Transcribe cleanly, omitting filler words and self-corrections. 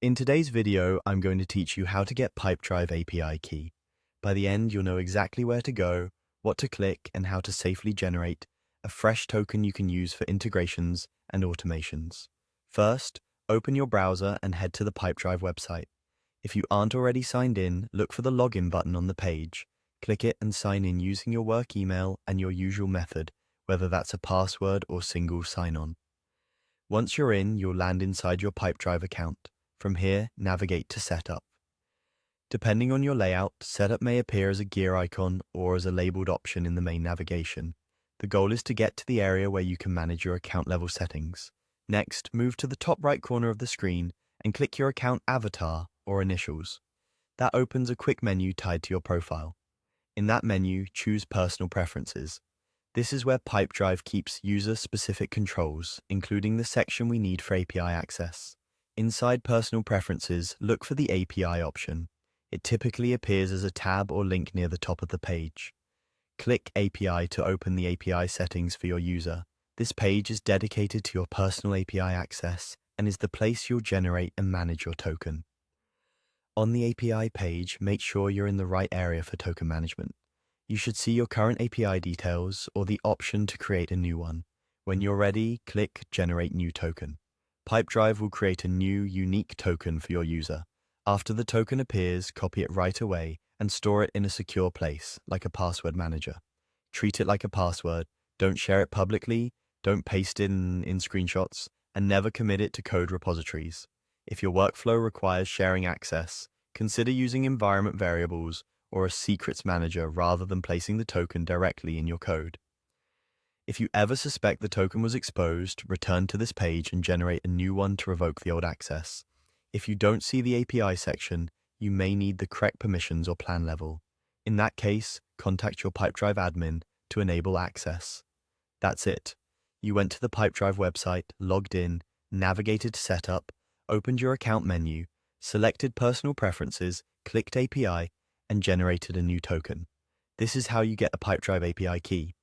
In today's video, I'm going to teach you how to get Pipedrive API Key. By the end, you'll know exactly where to go, what to click, and how to safely generate a fresh token you can use for integrations and automations. First, open your browser and head to the Pipedrive website. If you aren't already signed in, look for the login button on the page. Click it and sign in using your work email and your usual method, whether that's a password or single sign-on. Once you're in, you'll land inside your Pipedrive account. From here, navigate to Setup. Depending on your layout, Setup may appear as a gear icon or as a labeled option in the main navigation. The goal is to get to the area where you can manage your account level settings. Next, move to the top right corner of the screen and click your account avatar or initials. That opens a quick menu tied to your profile. In that menu, choose Personal Preferences. This is where Pipedrive keeps user-specific controls, including the section we need for API access. Inside Personal Preferences, look for the API option. It typically appears as a tab or link near the top of the page. Click API to open the API settings for your user. This page is dedicated to your personal API access and is the place you'll generate and manage your token. On the API page, make sure you're in the right area for token management. You should see your current API details or the option to create a new one. When you're ready, click Generate New Token. Pipedrive will create a new, unique token for your user. After the token appears, copy it right away and store it in a secure place, like a password manager. Treat it like a password, don't share it publicly, don't paste it in screenshots, and never commit it to code repositories. If your workflow requires sharing access, consider using environment variables or a secrets manager rather than placing the token directly in your code. If you ever suspect the token was exposed, return to this page and generate a new one to revoke the old access. If you don't see the API section, you may need the correct permissions or plan level. In that case, contact your Pipedrive admin to enable access. That's it. You went to the Pipedrive website, logged in, navigated to Setup, opened your account menu, selected Personal Preferences, clicked API, and generated a new token. This is how you get a Pipedrive API key.